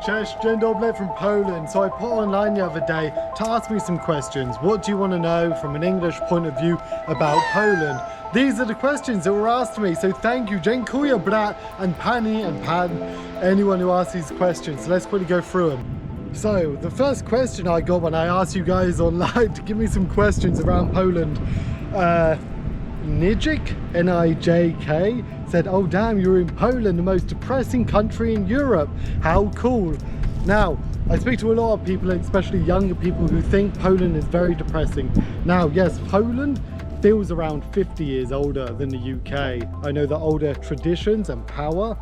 Cześć, dzień dobry from Poland. So I put online the other day to ask me some questions. What do you want to know from an English point of view about Poland? These are the questions that were asked to me. So thank you, dziękuję brat and pani and pan, anyone who asked these questions. So let's quickly go through them. So the first question I got when I asked you guys online to give me some questions around Poland, Nijik, N-I-J-K, said, oh damn, you're in Poland, the most depressing country in Europe. How cool. Now, I speak to a lot of people, especially younger people, who think Poland is very depressing. Now, yes, Poland feels around 50 years older than the UK. I know that older traditions and power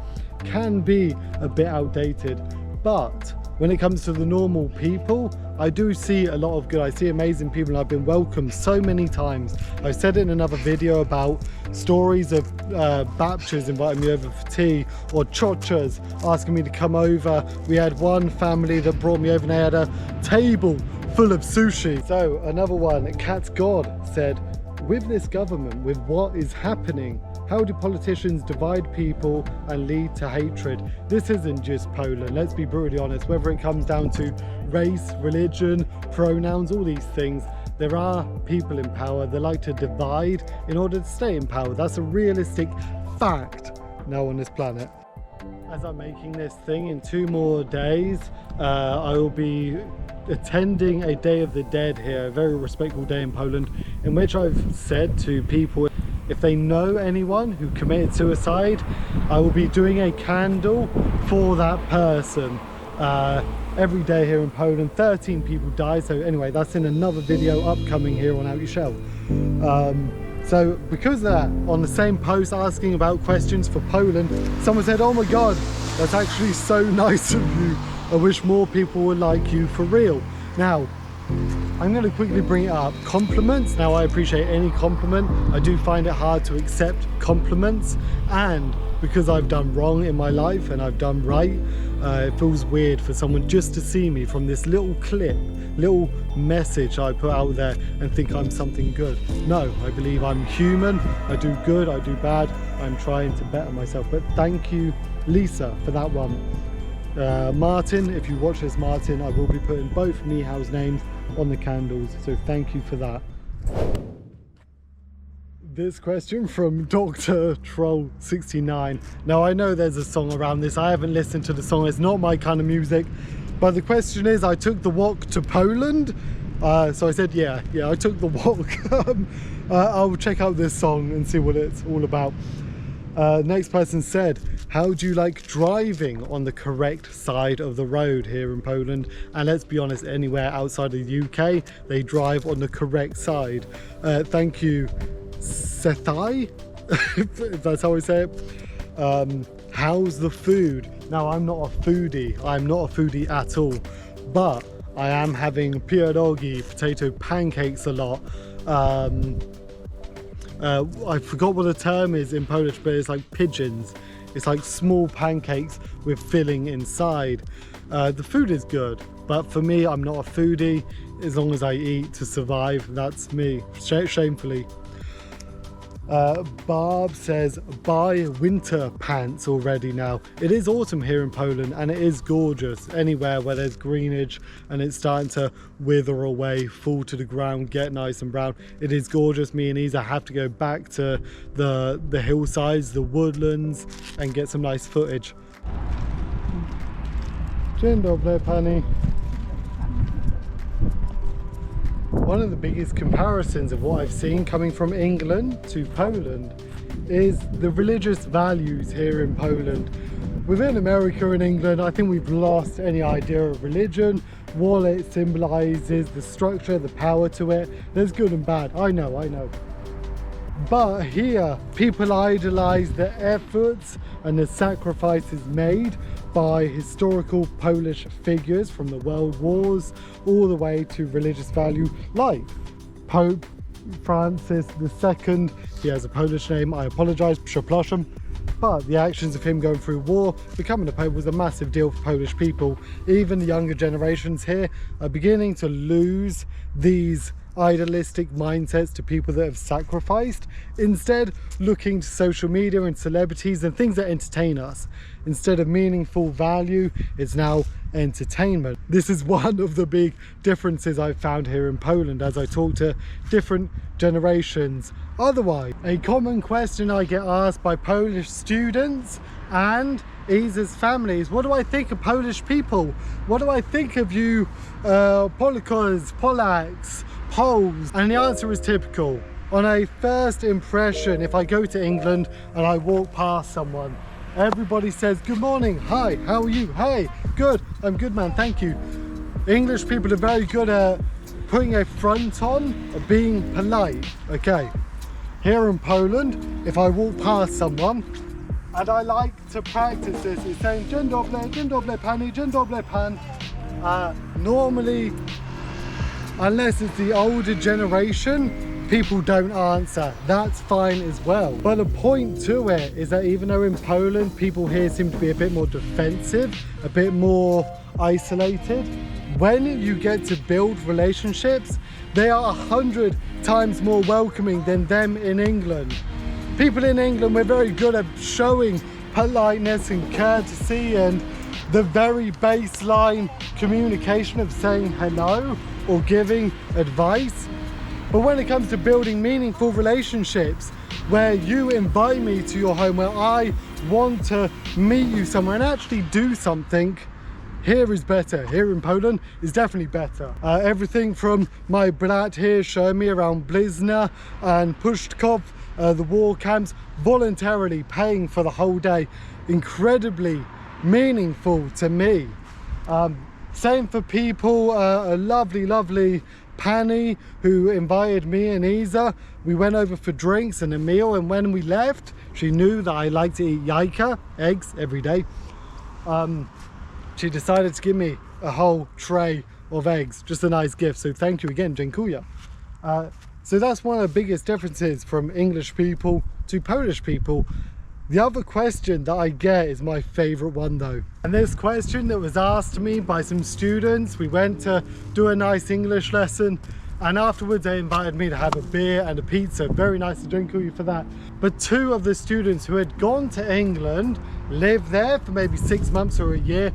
can be a bit outdated, but when it comes to the normal people, I do see a lot of good. I see amazing people, and I've been welcomed so many times. I said in another video about stories of bapchas inviting me over for tea, or chochas asking me to come over. We had one family that brought me over and they had a table full of sushi. So another one, Cat's God, said, with this government, with what is happening, how do politicians divide people and lead to hatred? This isn't just Poland, let's be brutally honest. Whether it comes down to race, religion, pronouns, all these things, there are people in power that like to divide in order to stay in power. That's a realistic fact now on this planet. As I'm making this thing, in 2 more days, I will be attending a Day of the Dead here, a very respectful day in Poland, in which I've said to people, if they know anyone who committed suicide, I will be doing a candle for that person. Every day here in Poland, 13 people die. So anyway, that's in another video upcoming here on Out Your Shell. So because of that, on the same post asking about questions for Poland, someone said, oh my God, that's actually so nice of you. I wish more people were like you for real. Now, I'm going to quickly bring it up. Compliments. Now, I appreciate any compliment. I do find it hard to accept compliments. And because I've done wrong in my life and I've done right, it feels weird for someone just to see me from this little clip, little message I put out there and think I'm something good. No, I believe I'm human. I do good, I do bad. I'm trying to better myself. But thank you, Lisa, for that one. Martin, if you watch this, Martin, I will be putting both Nihao's names on the candles, so thank you for that. This question from Dr. Troll 69. Now, I know there's a song around this. I haven't listened to the song. It's not my kind of music. But the question is, I took the walk to Poland. So I said, yeah, I took the walk. I'll check out this song and see what it's all about. Next person said, how do you like driving on the correct side of the road here in Poland? And let's be honest, anywhere outside of the UK, they drive on the correct side. Thank you, Sethai, if that's how I say it. How's the food? Now, I'm not a foodie. I'm not a foodie at all, but I am having pierogi, potato pancakes a lot. I forgot what the term is in Polish, but it's like pigeons. It's like small pancakes with filling inside. The food is good, but for me, I'm not a foodie. As long as I eat to survive, that's me, shamefully. Barb says, buy winter pants already now. It is autumn here in Poland and it is gorgeous. Anywhere where there's greenage and it's starting to wither away, fall to the ground, get nice and brown. It is gorgeous. Me and Isa have to go back to the hillsides, the woodlands, and get some nice footage. Dzień dobry, pani. One of the biggest comparisons of what I've seen coming from England to Poland is the religious values here in Poland. Within America and England, I think we've lost any idea of religion, what it symbolizes, the structure, the power to it. There's good and bad, I know. But here, people idolize the efforts and the sacrifices made by historical Polish figures from the World Wars all the way to religious value like Pope Francis II. He has a Polish name, I apologize, przepraszam. But the actions of him going through war, becoming a Pope, was a massive deal for Polish people. Even the younger generations here are beginning to lose these idealistic mindsets to people that have sacrificed, instead looking to social media and celebrities and things that entertain us. Instead of meaningful value, it's now entertainment. This is one of the big differences I've found here in Poland as I talk to different generations. Otherwise, a common question I get asked by Polish students and Isa's family is, what do I think of Polish people? What do I think of you Polakos, Polacks, Poles? And the answer is typical. On a first impression, if I go to England and I walk past someone, everybody says, good morning, hi, how are you? Hey, good, I'm good, man, thank you. English people are very good at putting a front on, of being polite, okay? Here in Poland, if I walk past someone, and I like to practice this, it's saying, dzień dobry pani, dzień dobry pan. Normally, unless it's the older generation, people don't answer. That's fine as well. But the point to it is that even though in Poland, people here seem to be a bit more defensive, a bit more isolated, when you get to build relationships, they are 100 times more welcoming than them in England. People in England, we're very good at showing politeness and courtesy and the very baseline communication of saying hello or giving advice. But when it comes to building meaningful relationships, where you invite me to your home, where I want to meet you somewhere and actually do something, here is better. Here in Poland is definitely better. Everything from my brat here showing me around Blizna and Pushtkov, the war camps, voluntarily paying for the whole day, incredibly meaningful to me. Same for people, a lovely Pani who invited me and Isa. We went over for drinks and a meal, and when we left, she knew that I like to eat jajka, eggs, every day. She decided to give me a whole tray of eggs, just a nice gift, so thank you again, dziękuję. So that's one of the biggest differences from English people to Polish people. The other question that I get is my favorite one though. And this question that was asked to me by some students, we went to do a nice English lesson, and afterwards they invited me to have a beer and a pizza. Very nice, to drink you for that. But two of the students who had gone to England, lived there for maybe 6 months or a year,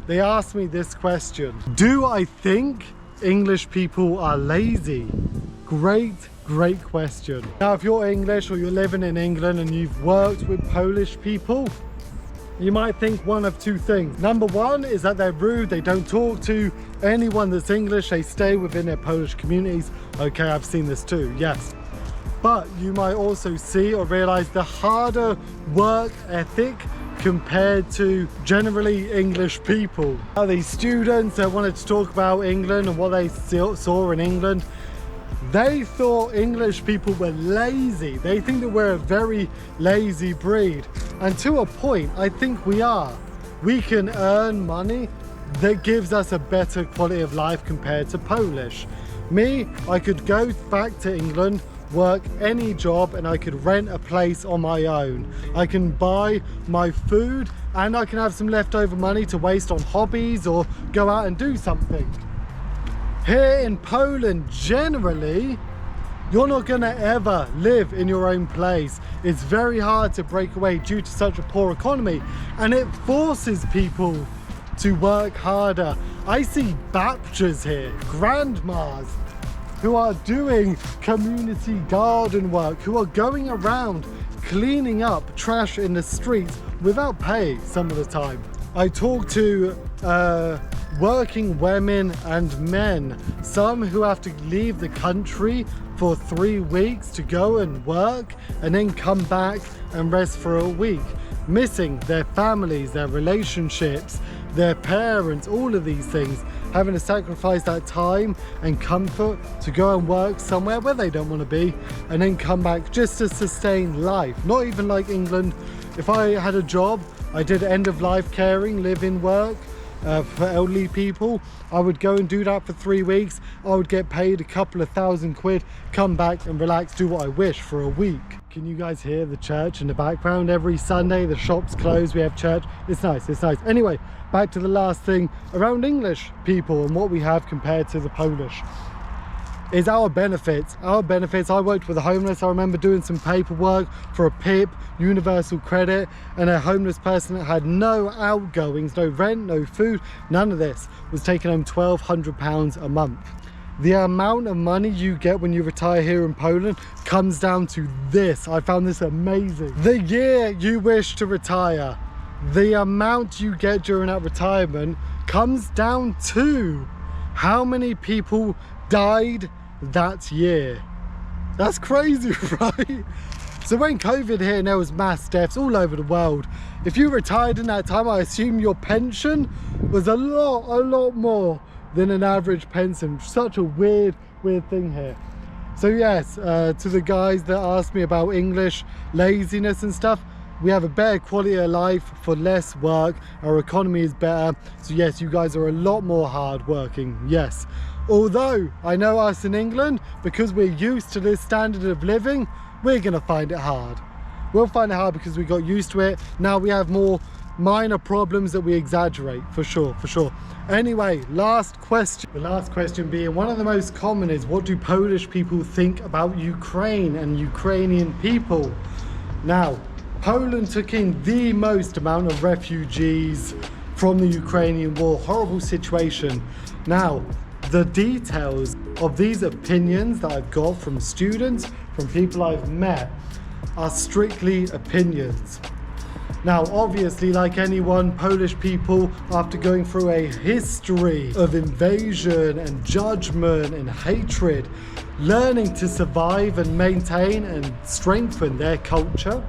they asked me this question. Do I think English people are lazy? Great question. Now, if you're English or you're living in England and you've worked with Polish people, you might think one of two things. Number one is that they're rude, they don't talk to anyone that's English, they stay within their Polish communities. Okay, I've seen this too, yes. But you might also see or realize the harder work ethic compared to generally English people. Now, these students that wanted to talk about England and what they saw in England, they thought English people were lazy. They think that we're a very lazy breed. And to a point, I think we are. We can earn money that gives us a better quality of life compared to Polish. Me, I could go back to England, work any job, and I could rent a place on my own. I can buy my food and I can have some leftover money to waste on hobbies or go out and do something. Here in Poland, generally, you're not gonna ever live in your own place. It's very hard to break away due to such a poor economy, and it forces people to work harder. I see babcias here, grandmas, who are doing community garden work, who are going around cleaning up trash in the streets without pay some of the time. I talk to working women and men, some who have to leave the country for 3 weeks to go and work and then come back and rest for a week, missing their families, their relationships, their parents, all of these things, having to sacrifice that time and comfort to go and work somewhere where they don't want to be and then come back just to sustain life. Not even like England. If I had a job, I did end of life caring, live-in work for elderly people, I would go and do that for 3 weeks. I would get paid a couple of £1,000, come back and relax, do what I wish for a week. Can you guys hear the church in the background? Every Sunday the shops close, we have church. It's nice, it's nice. Anyway, back to the last thing around English people and what we have compared to the Polish. is our benefits. Our benefits, I worked with the homeless. I remember doing some paperwork for a PIP, universal credit, and a homeless person that had no outgoings, no rent, no food, none of this, was taking home £1,200 a month. The amount of money you get when you retire here in Poland comes down to this. I found this amazing. The year you wish to retire, the amount you get during that retirement comes down to how many people died that year. That's crazy, right? So when COVID hit and there was mass deaths all over the world, if you retired in that time, I assume your pension was a lot more than an average pension. Such a weird thing here. So yes, to the guys that asked me about English, laziness and stuff, we have a better quality of life for less work. Our economy is better. So yes, you guys are a lot more hardworking, yes. Although I know us in England, because we're used to this standard of living, we're gonna find it hard. We'll find it hard because we got used to it. Now we have more minor problems that we exaggerate, for sure. Anyway, last question. The last question being, one of the most common is, what do Polish people think about Ukraine and Ukrainian people? Now, Poland took in the most amount of refugees from the Ukrainian war. Horrible situation. Now, the details of these opinions that I've got from students, from people I've met, are strictly opinions. Now, obviously, like anyone, Polish people, after going through a history of invasion and judgment and hatred, learning to survive and maintain and strengthen their culture,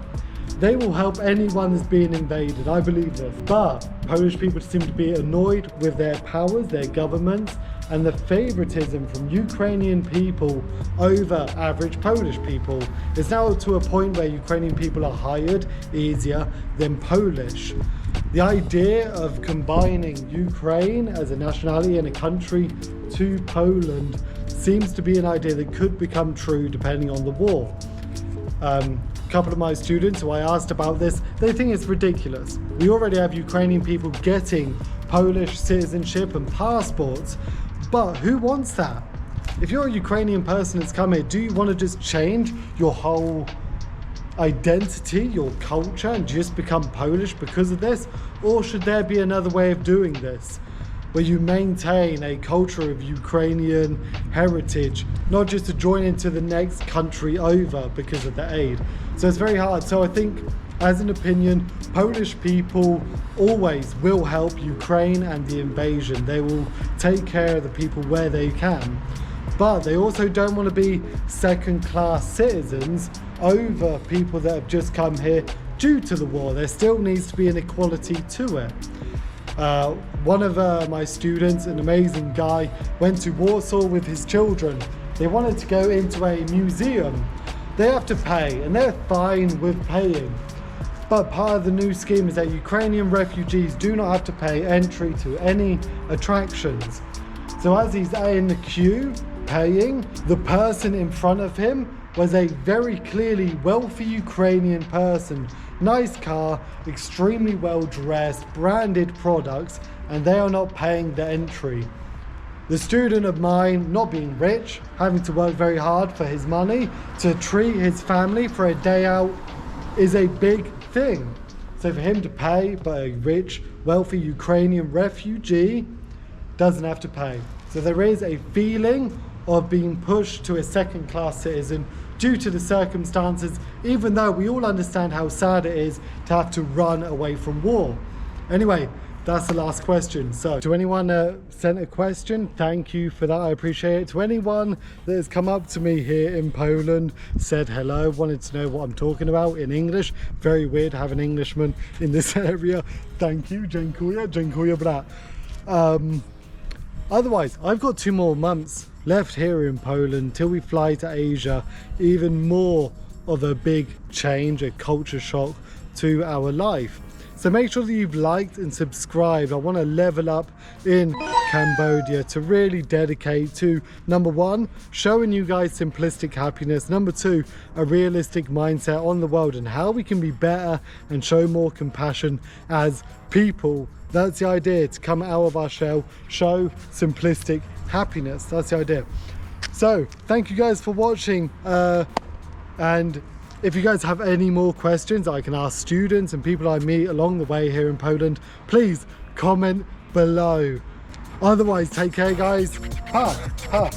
they will help anyone that's being invaded. I believe this. But Polish people seem to be annoyed with their powers, their governments, and the favoritism from Ukrainian people over average Polish people. It's now to a point where Ukrainian people are hired easier than Polish. The idea of combining Ukraine as a nationality and a country to Poland seems to be an idea that could become true depending on the war. A couple of my students who I asked about this, they think it's ridiculous. We already have Ukrainian people getting Polish citizenship and passports, but who wants that? If you're a Ukrainian person that's come here, do you want to just change your whole identity, your culture, and just become Polish because of this? Or should there be another way of doing this, where you maintain a culture of Ukrainian heritage, not just to join into the next country over because of the aid? So it's very hard. So I think, as an opinion, Polish people always will help Ukraine and the invasion. They will take care of the people where they can. But they also don't want to be second-class citizens over people that have just come here due to the war. There still needs to be an equality to it. One of my students, an amazing guy, went to Warsaw with his children. They wanted to go into a museum. They have to pay, and they're fine with paying. But part of the new scheme is that Ukrainian refugees do not have to pay entry to any attractions. So as he's in the queue paying, the person in front of him was a very clearly wealthy Ukrainian person. Nice car, extremely well dressed, branded products, and they are not paying the entry. The student of mine, not being rich, having to work very hard for his money to treat his family for a day out, is a big thing. So for him to pay, but a rich, wealthy Ukrainian refugee doesn't have to pay. So there is a feeling of being pushed to a second-class citizen due to the circumstances, even though we all understand how sad it is to have to run away from war. Anyway, that's the last question. So to anyone that sent a question, thank you for that. I appreciate it. To anyone that has come up to me here in Poland, said hello, wanted to know what I'm talking about in English. Very weird to have an Englishman in this area. Thank you. Dziękuję brat. Otherwise, I've got 2 more months left here in Poland till we fly to Asia. Even more of a big change, a culture shock to our life. So make sure that you've liked and subscribed. I want to level up in Cambodia to really dedicate to, number 1, showing you guys simplistic happiness. Number 2, a realistic mindset on the world and how we can be better and show more compassion as people. That's the idea, to come out of our shell, show simplistic happiness. That's the idea. So thank you guys for watching, and if you guys have any more questions I can ask students and people I meet along the way here in Poland, please comment below. Otherwise, take care guys. Ha, ha.